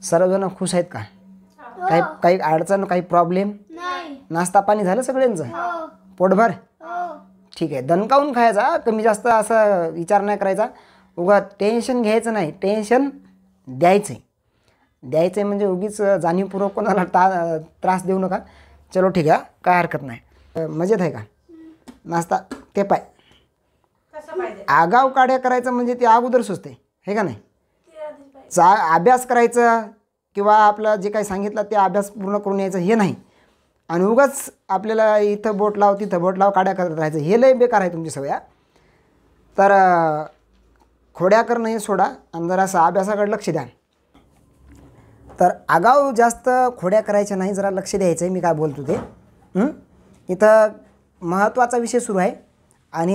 सर्वजण खुश आहेत का? काही काही अडचण, काही प्रॉब्लेम नाही. नाश्ता पाणी झालं सगळ्यांचं? हो. पोटभर? हो. ठीक आहे. दणकावून खायचा, कमी जास्त असं विचार नाही करायचा. उगा टेन्शन घ्यायचं नाही, टेन्शन द्यायचं आहे म्हणजे उगीच जाणीवपूर्वक कोणाला त्रास देऊ नका. चलो ठीक आहे, काय हरकत नाही. मजेत आहे का नाश्ता? ते पाय आगाव काढ्या करायचं म्हणजे ते अगोदर सुचते हे का नाही. अभ्यास करायचं किंवा आपलं जे काही सांगितलं ते अभ्यास पूर्ण करून यायचं हे नाही. आणि उगाच आपल्याला इथं बोट लाव तिथं बोट लाव काड्या करत राहायचं, हे लय बेकार आहे तुमची सवय. तर खोड्या करणं हे सोडा आणि जरासं अभ्यासाकडे लक्ष द्या. तर आगाऊ जास्त खोड्या करायच्या नाही, जरा लक्ष द्यायचं आहे मी काय बोलतो ते. इथं महत्त्वाचा विषय सुरू आहे आणि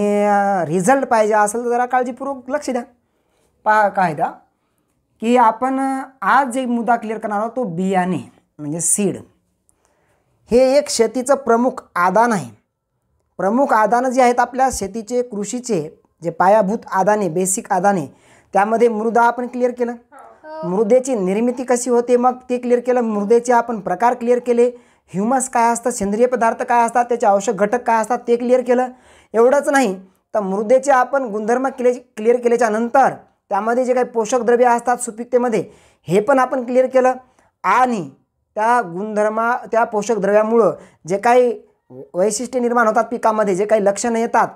रिझल्ट पाहिजे असेल तर जरा काळजीपूर्वक लक्ष द्या. पहा काय द्या की आपण आज जे मुद्दा क्लिअर करणार आहोत तो बियाणे म्हणजे सीड हे एक शेतीचं प्रमुख आदान आहे. प्रमुख आदानं जे आहेत आपल्या शेतीचे, कृषीचे जे पायाभूत आदाने, बेसिक आदाने, त्यामध्ये मृदा आपण क्लिअर केलं. मृदेची निर्मिती कशी होते मग ते क्लिअर केलं. मृदेचे आपण प्रकार क्लिअर केले. ह्युमस काय असतं, सेंद्रिय पदार्थ काय असतात, त्याचे आवश्यक घटक काय असतात ते क्लिअर केलं. एवढंच नाही तर मृदेचे आपण गुणधर्म क्लिअर केल्याच्या नंतर त्यामध्ये जे काही पोषक द्रव्ये असतात सुपीकतेमध्ये हे पण आपण क्लिअर केलं. आणि त्या पोषक द्रव्यामुळं जे काही वैशिष्ट्ये निर्माण होतात पिकामध्ये, जे काही लक्षणं येतात,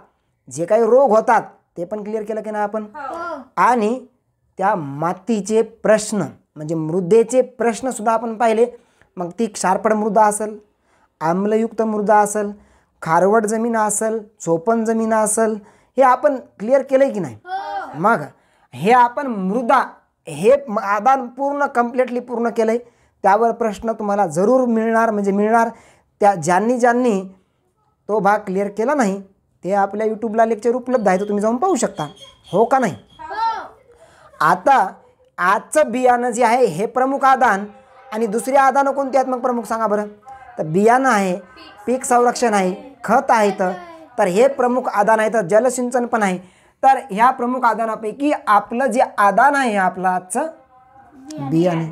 जे काही रोग होतात ते पण क्लिअर केलं की नाही आपण. आणि त्या मातीचे प्रश्न म्हणजे मृदेचे प्रश्नसुद्धा आपण पाहिले. मग ती क्षारपड मृदा असेल, आम्लयुक्त मृदा असेल, खारवट जमीन असेल, चोपण जमीन असेल, हे आपण क्लिअर केलं आहे की नाही. मग हे आपण मृदा हे आदान पूर्ण कम्प्लिटली पूर्ण केलं आहे. त्यावर प्रश्न तुम्हाला जरूर मिळणार. त्या ज्यांनी तो भाग क्लिअर केला नाही ते आपल्या यूट्यूबला लेक्चर उपलब्ध आहे, तर तुम्ही जाऊन पाहू शकता. हो का नाही. आता आजचं बियाणं जे आहे हे प्रमुख आदान आणि दुसरी आदानं कोणती आहेत मग प्रमुख सांगा बरं. तर बियाणं आहे, पीक संरक्षण आहे, खत आहेत, तर हे प्रमुख आदान आहेत. जलसिंचन पण आहे. तर ह्या प्रमुख आदानापैकी आपलं जे आदान आहे आपलं आजचं बियाणे.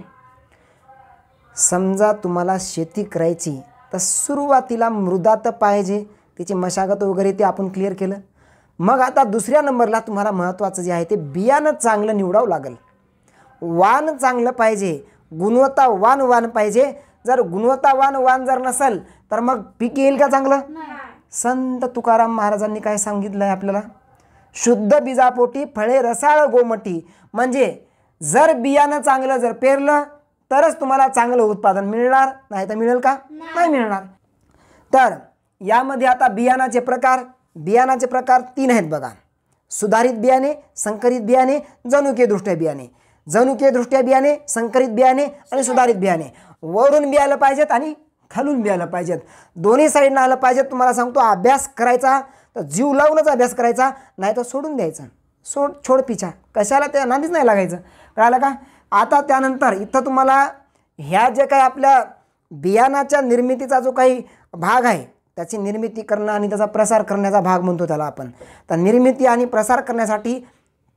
समजा तुम्हाला शेती करायची तर सुरुवातीला मृदा तर पाहिजे, तिची मशागत वगैरे ते आपण क्लिअर केलं. मग आता दुसऱ्या नंबरला तुम्हाला महत्त्वाचं जे आहे ते बियाणं चांगलं निवडावं लागेल. वाण चांगलं पाहिजे, गुणवत्तावान वाण पाहिजे. जर गुणवत्तावान वाण जर नसेल तर मग पीक येईल का चांगलं. संत तुकाराम महाराजांनी काय सांगितलं आहे आपल्याला, शुद्ध बीजापोटी फळे रसाळ गोमटी. म्हणजे जर बियाणं चांगलं जर पेरलं तरच तुम्हाला चांगलं उत्पादन मिळणार, नाही तर मिळेल का, नाही मिळणार. तर यामध्ये आता बियाणाचे प्रकार 3 आहेत बघा. सुधारित बियाणे, संकरित बियाणे, जनुकीयदृष्ट्या बियाणे. जनुकीयदृष्ट्या बियाणे, संकरित बियाणे आणि सुधारित बियाणे. वरून बियालं पाहिजेत आणि खालून बियालं पाहिजेत, दोन्ही साईडनं आलं पाहिजेत. तुम्हाला सांगतो अभ्यास करायचा तर जीव लावूनच अभ्यास करायचा, नाही तर सोडून द्यायचा. छोड पिछा, कशाला त्या नादीच नाही लागायचं. कळालं का. आता त्यानंतर इथं तुम्हाला ह्या जे काही आपल्या बियाणाच्या निर्मितीचा जो काही भाग आहे त्याची निर्मिती करणं आणि त्याचा प्रसार करण्याचा भाग म्हणतो त्याला आपण. तर निर्मिती आणि प्रसार करण्यासाठी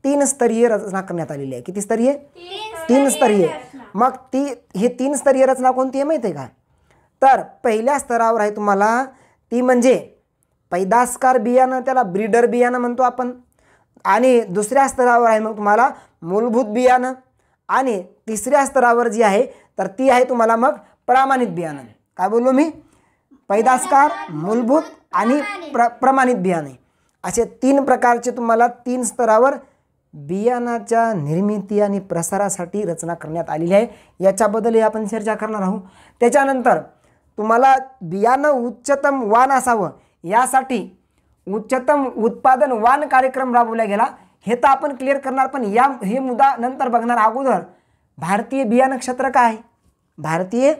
3 स्तरीय रचना करण्यात आलेली आहे. किती स्तरीय? 3 स्तरीय. मग ही 3 स्तरीय रचना कोणती आहे माहिती आहे का. तर पहिल्या स्तरावर आहे तुम्हाला ती म्हणजे पैदासकार बियाणं, त्याला ब्रीडर बियाणं म्हणतो आपण. आणि दुसऱ्या स्तरावर आहे मग तुम्हाला मूलभूत बियाणं. आणि तिसऱ्या स्तरावर जी आहे तर ती आहे तुम्हाला मग प्रमाणित बियाणं. काय बोललो मी, पैदासकार, मूलभूत आणि प्रमाणित बियाणे, असे 3 प्रकारचे तुम्हाला 3 स्तरावर बियाणाच्या निर्मिती आणि प्रसारासाठी रचना करण्यात आलेली आहे. याच्याबद्दलही आपण चर्चा करणार आहोत. त्याच्यानंतर तुम्हाला बियाणं उच्चतम वाण असावं यासाठी उच्चतम उत्पादन वाण कार्यक्रम राबवला गेला, हे तर आपण क्लिअर करणार. पण हे मुद्दा नंतर बघणार. अगोदर भारतीय बियाणं क्षेत्र काय आहे. भारतीय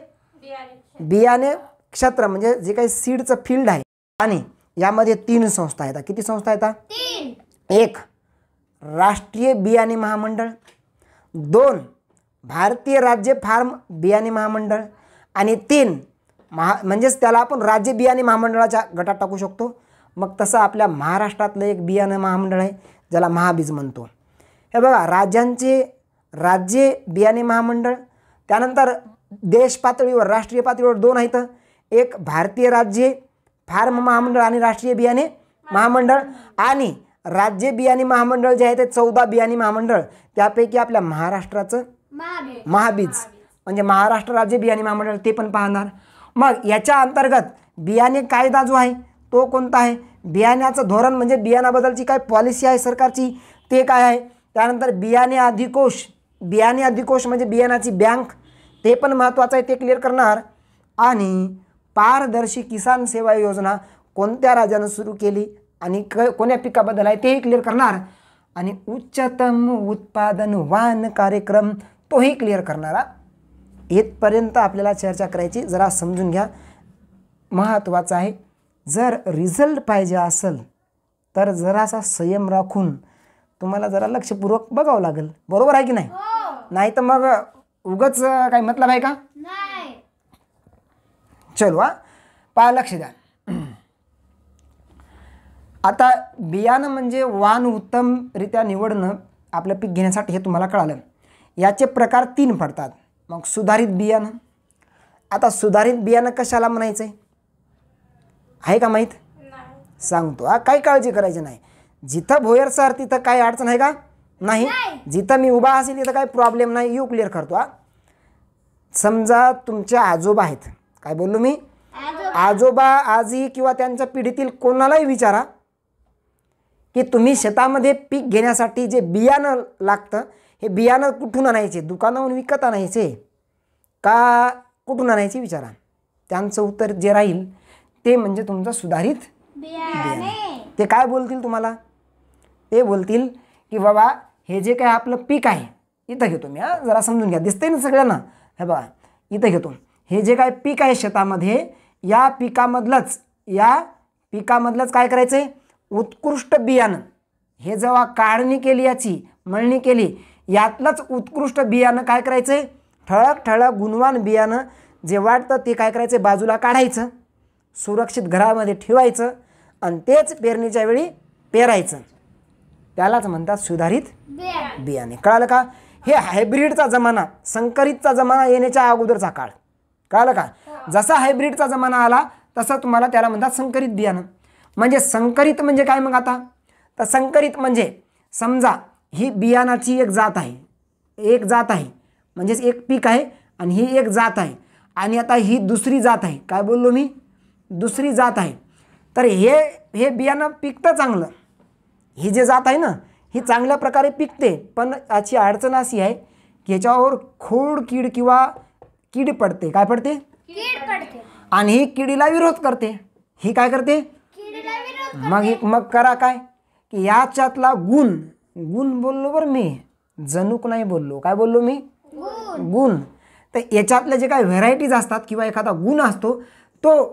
बियाणे क्षेत्र म्हणजे जे काही सीडचं फील्ड आहे. आणि यामध्ये 3 संस्था आहेत. किती संस्था आहेत? 3. 1 राष्ट्रीय बियाणे महामंडळ, 2 भारतीय राज्य फार्म बियाणे महामंडळ आणि 3 म्हणजेच त्याला आपण राज्य बियाणे महामंडळाच्या गटात टाकू शकतो. मग तसं आपल्या महाराष्ट्रातलं एक बियाणं महामंडळ आहे ज्याला महाबीज म्हणतो. हे बघा, राज्य बियाणे महामंडळ, त्यानंतर देश पातळीवर राष्ट्रीय पातळीवर 2 आहेत. एक भारतीय राज्य फार्म महामंडळ आणि राष्ट्रीय बियाणे महामंडळ, आणि राज्य बियाणे महामंडळ जे आहे ते 14 बियाणे महामंडळ. त्यापैकी आपल्या महाराष्ट्राचं महाबीज म्हणजे महाराष्ट्र राज्य बियाणे महामंडळ ते पण पाहणार. मग याच्या अंतर्गत बियाणे कायदा जो आहे तो कोणता आहे, बियाण्याचं धोरण म्हणजे बियाणाबद्दलची काय पॉलिसी आहे सरकारची ते काय आहे. त्यानंतर बियाणे अधिकोष, बियाणे अधिकोष म्हणजे बियाणाची बँक ते पण महत्त्वाचं आहे, ते क्लिअर करणार. आणि पारदर्शी किसान सेवा योजना कोणत्या राज्यानं सुरू केली आणि कोण्या पिकाबद्दल आहे तेही क्लिअर करणार. आणि उच्चतम उत्पादन वाहन कार्यक्रम तोही क्लिअर करणारा. इथपर्यंत आपल्याला चर्चा करायची, जरा समजून घ्या, महत्त्वाचं आहे. जर रिझल्ट पाहिजे असेल तर जरासा संयम राखून तुम्हाला जरा लक्षपूर्वक बघावं लागेल, बरोबर आहे की नाही. नाही तर मग उगाच काय मतलब आहे का. चलो पहा, लक्ष द्या. आता बियाणं म्हणजे वाण उत्तमरित्या निवडणं आपलं पीक घेण्यासाठी, हे तुम्हाला कळालं. याचे प्रकार 3 पडतात. मग सुधारित बियाणं. आता सुधारित बियाणं कशाला म्हणायचं आहे का माहीत, सांगतो. काही काळजी करायची नाही. जिथं भोयर सर तिथं काही अडचण आहे का नाही. जिथं मी उभा असेल तिथं काही प्रॉब्लेम नाही, यू क्लिअर करतो. समजा तुमचे आजोबा आहेत, काय बोललो मी, आजोबा आजी किंवा त्यांच्या पिढीतील कोणालाही विचारा की तुम्ही शेतामध्ये पीक घेण्यासाठी जे बियाणं लागतं हे बियाणं कुठून आणायचे, दुकानावरून विकत आणायचे का कुठून आणायचे विचारा. त्यांचं उत्तर जे राहील ते म्हणजे तुमचं सुधारित बियाणे. ते काय बोलतील तुम्हाला, ते बोलतील की बाबा हे जे काय आपलं पीक आहे इथं घेतो मी, जरा समजून घ्या, दिसतंय ना सगळ्यांना. हे बघा इथं घेतो, हे जे काय पीक आहे शेतामध्ये या पिकामधलंच काय करायचं आहे, उत्कृष्ट बियाणं. हे जेव्हा काढणी केली, याची मळणी केली, यातलंच उत्कृष्ट बियाणं काय करायचं आहे, ठळक गुणवान बियाणं जे वाटतं ते काय करायचं, बाजूला काढायचं, सुरक्षित घरामध्ये ठेवायचं आणि तेच पेरणीच्या वेळी पेरायचं. त्यालाच म्हणतात सुधारित बियाणे. कळालं का. हे हायब्रिडचा जमाना, संकरितचा जमाना येण्याच्या अगोदरचा काळ, कळालं का. जसा हायब्रिडचा जमाना आला तसं तुम्हाला त्याला म्हणतात संकरित बियाणं. म्हणजे संकरित म्हणजे काय मग आता, तर संकरित म्हणजे समजा ही बियाणाची एक जात आहे, म्हणजेच एक पीक आहे आणि ही एक जात आहे, आणि आता ही दुसरी जात आहे, काय बोललो मी, दुसरी जात आहे. तर हे बियाणं पिकतं चांगलं, ही जे जात आहे ना ही चांगल्या प्रकारे पिकते, पण याची अडचण अशी आहे की ह्याच्यावर खोडकीड किंवा कीड पडते. काय पडते, आणि ही किडीला विरोध करते. ही काय करते, मग करा काय की याच्यातला गुण बोललो बरं मी, जनुक नाही बोललो. काय बोललो मी, गुण. तर याच्यातले जे काही व्हेरायटीज असतात किंवा एखादा गुण असतो तो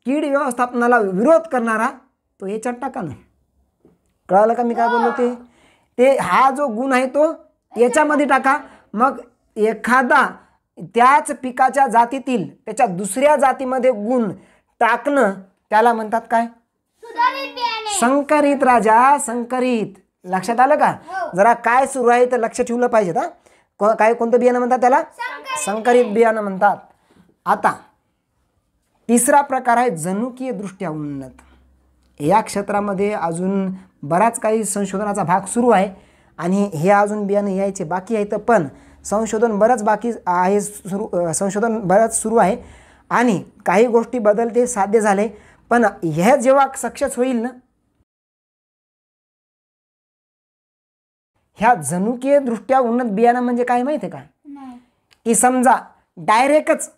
कीड व्यवस्थापनाला विरोध करणारा तो याच्यात टाका ना. कळालं का मी काय बोललो ते हा जो गुण आहे तो याच्यामध्ये टाका. मग एखादा त्याच पिकाच्या जातीतील त्याच्या दुसऱ्या जातीमध्ये गुण टाकणं त्याला म्हणतात काय, संकरित. राजा संकरित. लक्षात आलं का. जरा काय सुरू आहे तर लक्ष ठेवलं पाहिजे. काय कोणतं बियाणं म्हणतात त्याला, संकरित बियाणं म्हणतात. आता तिसरा प्रकार आहे जनुकीय दृष्ट्या उन्नत. या क्षेत्रामध्ये अजून बराच काही संशोधनाचा भाग सुरू आहे आणि हे अजून बियाणं यायचे बाकी आहेत, पण संशोधन बरंच बाकी आहे, संशोधन बरंच सुरू आहे आणि काही गोष्टी बदलते साध्य झाले. पण हे जेव्हा सक्सेस होईल ना, ह्या जनुकीय दृष्ट्या उन्नत बियाणं म्हणजे काय माहिती आहे का, की समजा डायरेक्टच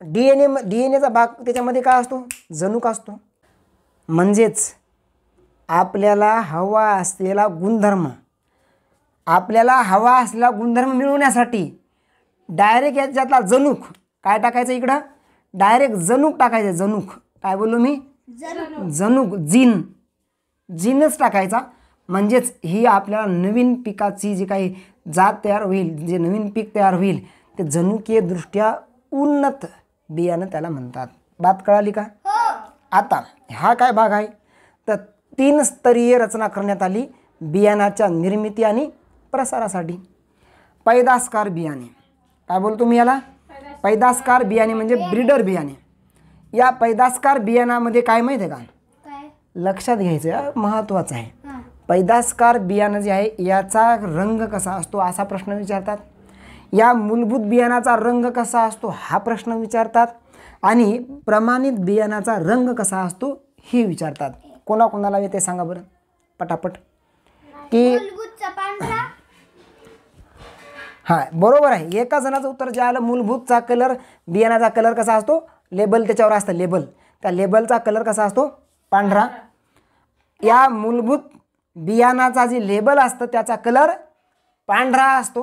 डीएनएचा भाग त्याच्यामध्ये काय असतो, जनुक असतो. म्हणजेच आपल्याला हवा असलेला गुणधर्म मिळवण्यासाठी डायरेक्ट याच्यातला जनुक काय टाकायचं, इकडं डायरेक्ट जनुक टाकायचं. जनुक काय बोललो मी, जनुक जीनच टाकायचा. म्हणजेच ही आपल्याला नवीन पिकाची जी काही जात तयार होईल, जे नवीन पीक तयार होईल ते जनुकीय दृष्ट्या उन्नत बियाणं त्याला म्हणतात. बात कळाली का. आता हा काय भाग आहे तर 3 स्तरीय रचना करण्यात आली बियाणाच्या निर्मिती आणि प्रसारासाठी. पैदासकार बियाणे, काय बोलतो मी याला? पैदासकार बियाणे म्हणजे ब्रीडर बियाणे. या पैदासकार बियाणामध्ये काय माहिती आहे का? लक्षात घ्यायचं, महत्त्वाचं आहे. पैदासकार बियाणं जे आहे याचा रंग कसा असतो असा प्रश्न विचारतात. या मूलभूत बियाणाचा रंग कसा असतो हा प्रश्न विचारतात. आणि प्रमाणित बियाणाचा रंग कसा असतो हे विचारतात. कोणाकोणाला ते सांगा बरं पटापट. की हां बरोबर आहे. एका जणाचं उत्तर जे आलं, मूलभूतचा कलर बियाणाचा कलर कसा असतो? लेबल त्याच्यावर असतं, लेबल. त्या लेबलचा कलर कसा असतो? पांढरा. या मूलभूत बियाणाचा जे लेबल असतं त्याचा कलर पांढरा असतो.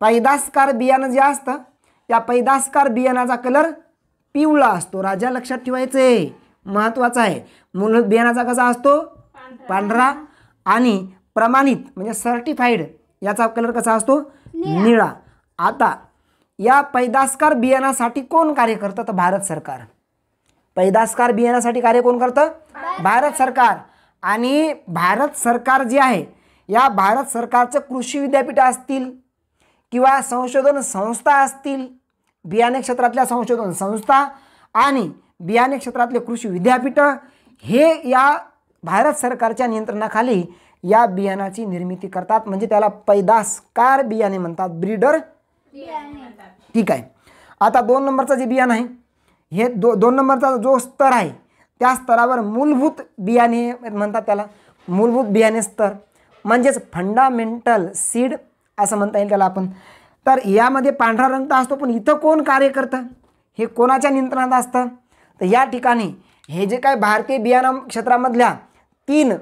पैदासकार बियाणं जे असतं त्या पैदासकार बियाणाचा कलर पिवळा असतो. राजा लक्षात ठेवायचं आहे, महत्त्वाचं आहे. मूलभूत बियाणाचा कसा असतो? पांढरा. आणि प्रमाणित म्हणजे सर्टिफाईड याचा कलर कसा असतो? निळा. आता या पैदासकार बियाणासाठी कोण कार्य करतं? तर भारत सरकार. पैदासकार बियाणासाठी कार्य कोण करतं? भारत सरकार. आणि भारत सरकार जे आहे या भारत सरकारचं कृषी विद्यापीठ असतील किंवा संशोधन संस्था असतील, बियाणे क्षेत्रातल्या संशोधन संस्था आणि बियाणे क्षेत्रातले कृषी विद्यापीठ हे या भारत सरकारच्या नियंत्रणाखाली या बियाणाची निर्मिती करतात. म्हणजे त्याला पैदासकार बियाणे म्हणतात, ब्रीडर. ठीक आहे. आता 2 नंबरचं जे बियाणं आहे हे 2 नंबरचा जो स्तर आहे त्या स्तरावर मूलभूत बियाणे म्हणतात. त्याला मूलभूत बियाणे स्तर म्हणजेच फंडामेंटल सीड असं म्हणता येईल त्याला आपण. तर यामध्ये पांढरा रंग तर असतो, पण इथं कोण कार्य करतं? हे कोणाच्या नियंत्रणात असतं? तर या ठिकाणी हे जे काय भारतीय बियाणं क्षेत्रामधल्या तीन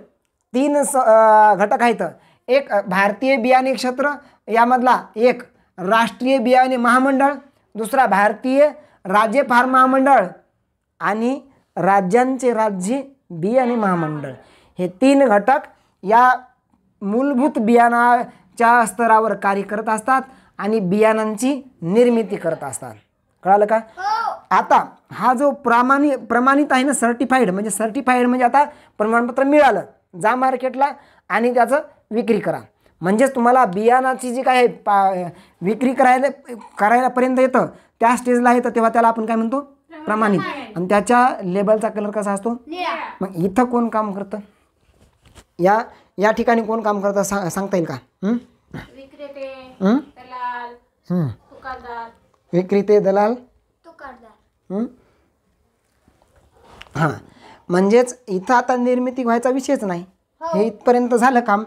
घटक आहेत. एक भारतीय बियाणे क्षेत्र, यामधला एक राष्ट्रीय बियाणे महामंडळ, दुसरा भारतीय राज्य फार्म महामंडळ आणि राज्यांचे राज्य बियाणे महामंडळ. हे 3 घटक या मूलभूत बियाणाच्या स्तरावर कार्य करत असतात आणि बियाणांची निर्मिती करत असतात. कळालं का? आता हा जो प्रमाणित आहे ना, सर्टिफाईड म्हणजे आता प्रमाणपत्र मिळालं, जा मार्केटला आणि त्याचं विक्री करा. म्हणजेच तुम्हाला बियाणाची जी काय विक्री करायलापर्यंत येतं त्या स्टेजला येतं तेव्हा त्याला आपण काय म्हणतो? प्रमाणित. आणि त्याच्या लेबलचा कलर कसा असतो? मग इथं कोण काम करतं? या ठिकाणी कोण काम करतं सांगता येईल का? विक्रेते, दलाल. हां म्हणजेच इथं आता निर्मिती व्हायचा विषयच नाही. हे इथपर्यंत झालं काम.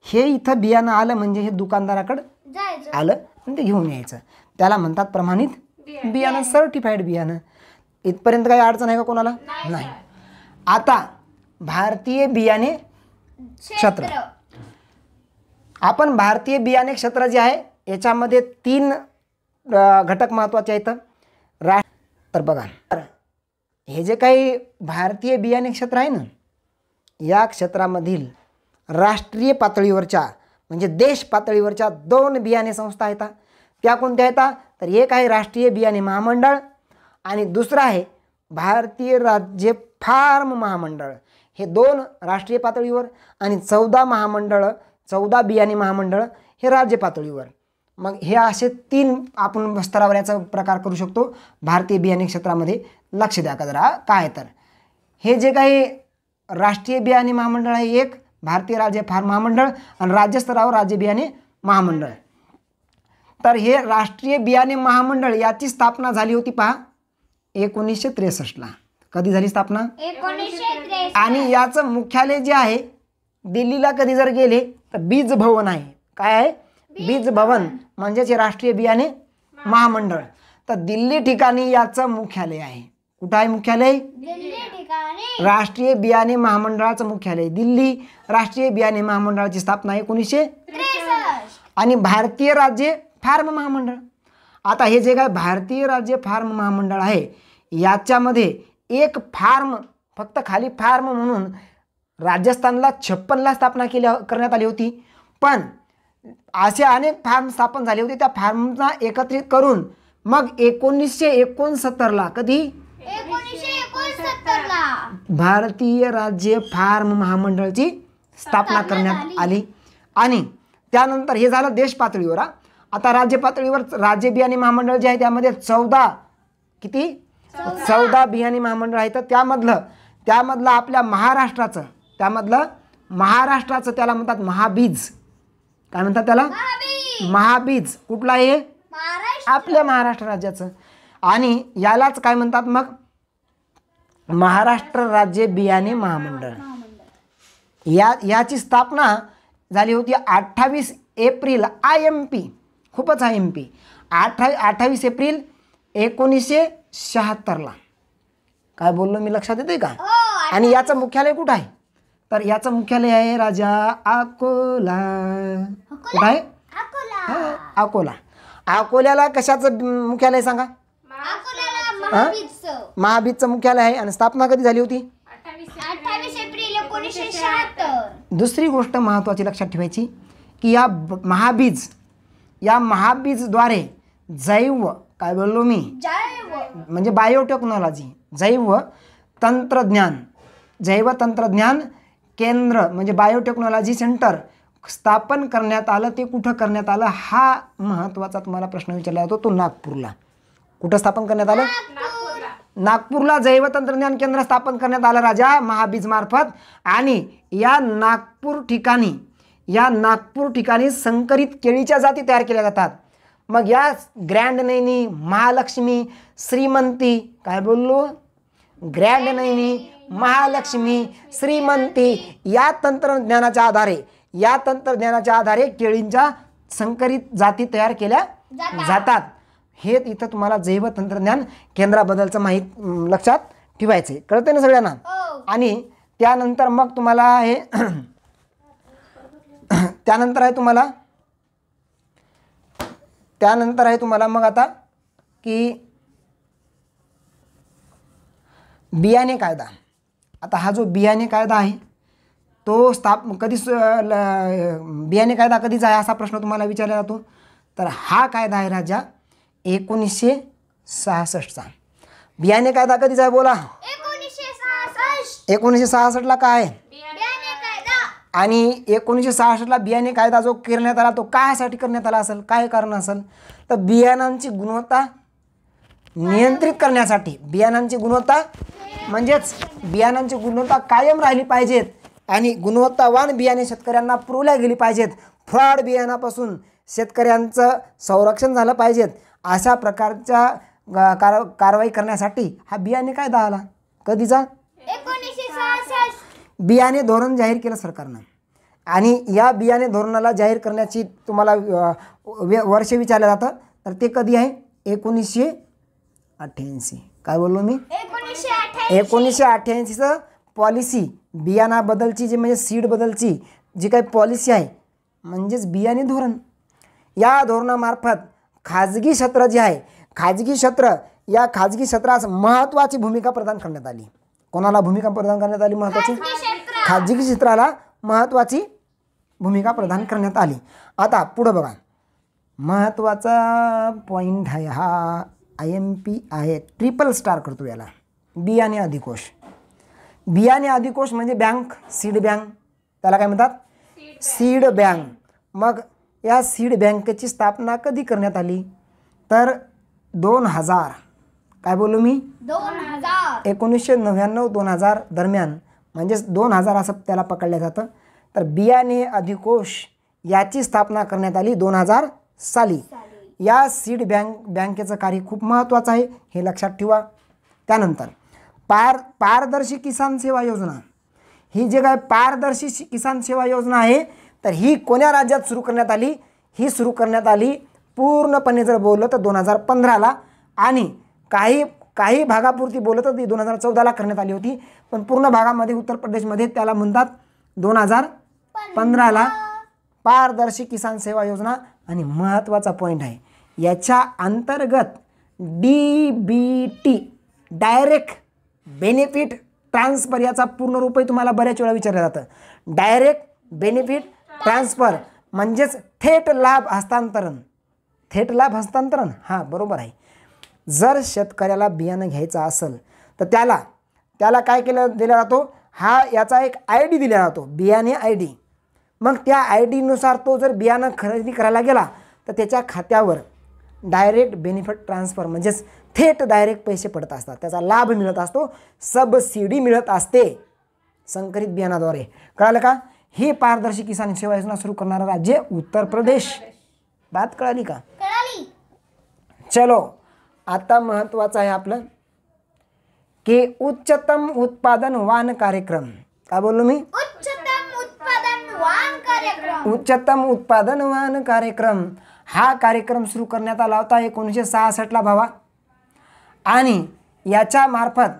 हे इथं बियाणं आलं म्हणजे हे दुकानदाराकडं आलं आणि ते घेऊन यायचं. त्याला म्हणतात प्रमाणित बियाणं, सर्टिफाईड बियाणं. इथपर्यंत काही अडचण आहे का कोणाला? नाही. आता भारतीय बियाणे क्षेत्र. आपण भारतीय बियाणे क्षेत्र जे आहे याच्यामध्ये 3 घटक महत्त्वाचे आहेत. तर बघा, हे जे काही भारतीय बियाणे क्षेत्र आहे ना, या क्षेत्रामधील राष्ट्रीय पातळीवरच्या म्हणजे देश पातळीवरच्या 2 बियाणे संस्था आहेत. त्या कोणत्या आहेत? तर एक आहे राष्ट्रीय बियाणे महामंडळ आणि दुसरं आहे भारतीय राज्य फार्म महामंडळ. हे 2 राष्ट्रीय पातळीवर आणि 14 बियाणे महामंडळ हे राज्य पातळीवर. मग हे असे 3 आपण स्तरावर याचा प्रकार करू शकतो भारतीय बियाणे क्षेत्रामध्ये. लक्ष द्या का जरा काय. तर हे जे काही राष्ट्रीय बियाणे महामंडळ आहे एक, भारतीय राज्य फार्म महामंडळ आणि राज्य स्तरावर राज्य बियाणे महामंडळ. तर हे राष्ट्रीय बियाणे महामंडळ याची स्थापना झाली होती पहा 1963ला. कधी झाली स्थापना? 1963. आणि याचं मुख्यालय जे आहे दिल्लीला कधी जर गेले तर बीज भवन आहे. काय आहे? बीज भवन म्हणजेच हे राष्ट्रीय बियाणे महामंडळ. तर दिल्ली ठिकाणी याचं मुख्यालय आहे. कुठं आहे मुख्यालय? दिल्ली ठिकाणी. राष्ट्रीय बियाणे महामंडळाचं मुख्यालय दिल्ली. राष्ट्रीय बियाणे महामंडळाची स्थापना 1963. आणि भारतीय राज्य फार्म महामंडळ. आता हे जे काय भारतीय राज्य फार्म महामंडळ आहे याच्यामध्ये एक फार्म, फक्त खाली फार्म म्हणून राजस्थानला 56ला स्थापना करण्यात आली होती. पण असे अनेक फार्म स्थापन झाले होते. त्या फार्मना एकत्रित करून मग 1969ला कधी? 1969ला भारतीय राज्य फार्म महामंडळाची स्थापना करण्यात आली. आणि त्यानंतर हे झालं देश पातळीवर. आता राज्य पातळीवर राज्य बियाणे महामंडळ जे आहे त्यामध्ये 14 किती 14 बियाणे महामंडळ आहे. तर त्यामधलं आपल्या महाराष्ट्राचं त्याला म्हणतात महाबीज. काय म्हणतात त्याला? महाबीज. कुठला आहे? आपल्या महाराष्ट्र राज्याचं. आणि यालाच काय म्हणतात मग? महाराष्ट्र राज्य बियाणे महामंडळ. याची स्थापना झाली होती 28 एप्रिल IMP. खूपच IMP 28 एप्रिल 1976ला. काय बोललो मी, लक्षात येते का? आणि याचं मुख्यालय कुठं आहे? तर याचं मुख्यालय आहे राजा अकोला. कुठं आहे? अकोला. अकोल्याला कशाचं मुख्यालय सांगा? महाबीजचं मुख्यालय आहे. आणि स्थापना कधी झाली होती? 28 एप्रिल 1976. दुसरी गोष्ट महत्त्वाची लक्षात ठेवायची की या महाबीजद्वारे काय बोललो मी? म्हणजे बायोटेक्नॉलॉजी, जैव तंत्रज्ञान केंद्र म्हणजे बायोटेक्नॉलॉजी सेंटर स्थापन करण्यात आलं. ते कुठं करण्यात आलं? हा महत्त्वाचा तुम्हाला प्रश्न विचारला जातो. तो नागपूरला. कुठं स्थापन करण्यात आलं? नागपूरला जैव तंत्रज्ञान केंद्र स्थापन करण्यात आलं राजा महाबीज मार्फत. आणि या नागपूर ठिकाणी संकरित केळीच्या जाती तयार केल्या जातात. मग या ग्रँड नैनी, महालक्ष्मी, श्रीमंती, काय बोललो? ग्रँड नैनी, महालक्ष्मी, श्रीमंती या तंत्रज्ञानाच्या आधारे केळींच्या संकरित जाती तयार केल्या जातात. हे इथं तुम्हाला जैव तंत्रज्ञान केंद्राबद्दलचं लक्षात ठेवायचं आहे. कळते ना सगळ्यांना? आणि त्यानंतर मग तुम्हाला हे त्यानंतर आहे तुम्हाला मग आता की बियाणे कायदा. आता हा जो बियाणे कायदा आहे तो बियाणे कायदा कधीचा आहे असा प्रश्न तुम्हाला विचारला जातो. तर हा कायदा आहे राजा 1966चा. बियाणे कायदा कधीचा आहे बोला? 1966ला काय आहे? आणि 1966ला बियाणे कायदा जो करण्यात आला तो कायसाठी करण्यात आला असेल? काय कारण असेल? तर बियाणांची गुणवत्ता नियंत्रित करण्यासाठी. बियाणांची गुणवत्ता म्हणजेच बियाणांची गुणवत्ता कायम राहिली पाहिजेत आणि गुणवत्तावान बियाणे शेतकऱ्यांना पुरवल्या गेली पाहिजेत. फ्रॉड बियाणापासून शेतकऱ्यांचं संरक्षण झालं पाहिजेत. अशा प्रकारच्या कारवाई करण्यासाठी हा बियाणे कायदा आला. कधीचा? 1966. बियाणे धोरण जाहीर केलं सरकारनं. आणि या बियाणे धोरणाला जाहीर करण्याची तुम्हाला वर्ष विचारलं जातं. तर ते कधी आहे? 1988. काय बोललो मी? 1988चं पॉलिसी बियाणाबद्दलची जी म्हणजे सीड बद्दलची जी काही पॉलिसी आहे म्हणजेच बियाणे धोरण. या धोरणामार्फत खाजगी क्षेत्र जे आहे खाजगी क्षेत्रास महत्त्वाची भूमिका प्रदान करण्यात आली. कोणाला भूमिका प्रदान करण्यात आली? महत्त्वाची खाजगी क्षेत्राला महत्त्वाची भूमिका प्रदान करण्यात आली. आता पुढं बघा, महत्त्वाचा पॉईंट आहे हा IMP आहे. ट्रिपल स्टार करतो याला. बियाणे अधिकोष. बियाणे अधिकोष म्हणजे बँक, सीड बँक, त्याला काय म्हणतात? Seed bank. मग या सीड बँकेची स्थापना कधी करण्यात आली? तर 2000. काय बोलू मी? 1999-2000 दरम्यान, म्हणजेच 2000 असं त्याला पकडलं जातं. तर बियाणे अधिकोष याची स्थापना करण्यात आली 2000 साली. या सीड बँकेचं कार्य खूप महत्त्वाचं आहे, हे लक्षात ठेवा. त्यानंतर पारदर्शी किसान सेवा योजना. ही जे काय पारदर्शी किसान सेवा योजना आहे तर ही कोण्या राज्यात सुरू करण्यात आली? ही सुरू करण्यात आली पूर्णपणे जर बोललं तर 2015ला. आणि काही भागापुरती बोललं तर ती 2014ला करण्यात आली होती. पण पूर्ण भागामध्ये उत्तर प्रदेशमध्ये त्याला म्हणतात 2015ला पारदर्शी किसान सेवा योजना. आणि महत्त्वाचा पॉईंट आहे याच्या अंतर्गत DBT डायरेक्ट बेनिफिट ट्रान्सफर याचा पूर्ण रूपही तुम्हाला बऱ्याच वेळा विचारलं जातं. डायरेक्ट बेनिफिट ट्रान्सफर म्हणजेच थेट लाभ हस्तांतरण. थेट लाभ हस्तांतरण, हां बरोबर आहे. जर शेतकऱ्याला बियाणं घ्यायचं असेल तर त्याला काय दिला जातो? याचा एक ID दिला जातो, बियाणे ID. मग त्या ID नुसार तो जर बियाणं खरेदी करायला गेला तर त्याच्या खात्यावर डायरेक्ट बेनिफिट ट्रान्सफर म्हणजेच थेट डायरेक्ट पैसे पडत असतात, त्याचा लाभ मिळत असतो, सबसिडी मिळत असते संकरित बियाणाद्वारे. कळालं का? ही पारदर्शी किसान सेवा योजना सुरू करणारं राज्य उत्तर प्रदेश. बात कळाली का? कळाली. चलो आता महत्त्वाचं आहे आपलं की उच्चतम उत्पादन वाण कार्यक्रम. काय बोललो मी? उच्चतम उत्पादन वाण कार्यक्रम. उच्चतम उत्पादन वाण कार्यक्रम हा कार्यक्रम सुरू करण्यात आला होता 1966ला भावा. आणि याच्या मार्फत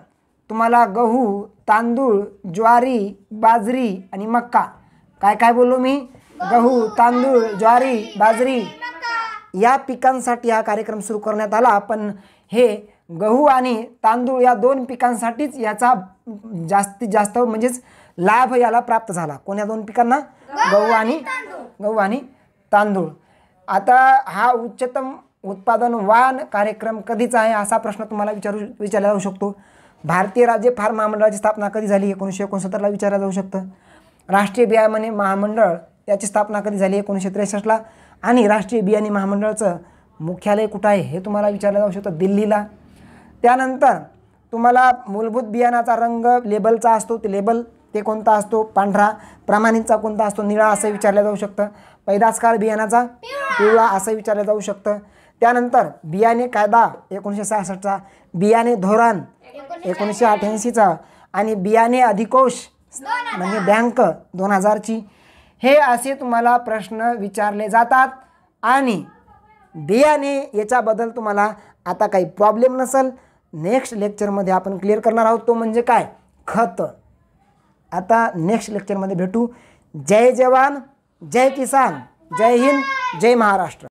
तुम्हाला गहू, तांदूळ, ज्वारी, बाजरी आणि मक्का, काय काय बोललो मी? गहू, तांदूळ, ज्वारी, बाजरी या पिकांसाठी हा कार्यक्रम सुरू करण्यात आला. पण हे गहू आणि तांदूळ या 2 पिकांसाठीच याचा जास्तीत जास्त म्हणजेच लाभ याला प्राप्त झाला. कोण्या 2 पिकांना? गहू आणि तांदूळ. आता हा उच्चतम उत्पादन वाण कार्यक्रम कधीचा आहे असा प्रश्न तुम्हाला विचारला जाऊ शकतो. भारतीय राज्य फार्म महामंडळाची स्थापना कधी झाली? 1969ला विचारलं जाऊ शकतं. राष्ट्रीय बियाणे महामंडळ याची स्थापना कधी झाली? 1963ला. आणि राष्ट्रीय बियाणे महामंडळाचं मुख्यालय कुठं आहे हे तुम्हाला विचारलं जाऊ शकतं, दिल्लीला. त्यानंतर तुम्हाला मूलभूत बियाणाचा रंग लेबलचा असतो, ते लेबल ते कोणता असतो? पांढरा. प्रमाणितचा कोणता असतो? निळा असं विचारलं जाऊ शकतं. पैदासकाळ बियाणाचा पिवळा असं विचारलं जाऊ शकतं. त्यानंतर बियाणे कायदा 1966चा, बियाणे धोरण 1988चा आणि बियाणे अधिकोष म्हणजे बँक 2000ची. हे असे तुम्हाला प्रश्न विचारले जातात. आणि बियाणे याच्याबद्दल तुम्हाला आता काही प्रॉब्लेम नसेल. नेक्स्ट लेक्चरमध्ये आपण क्लिअर करणार आहोत, तो म्हणजे काय? खत. आता नेक्स्ट लेक्चरमध्ये भेटू. जय जवान, जय किसान, जय हिंद, जय महाराष्ट्र.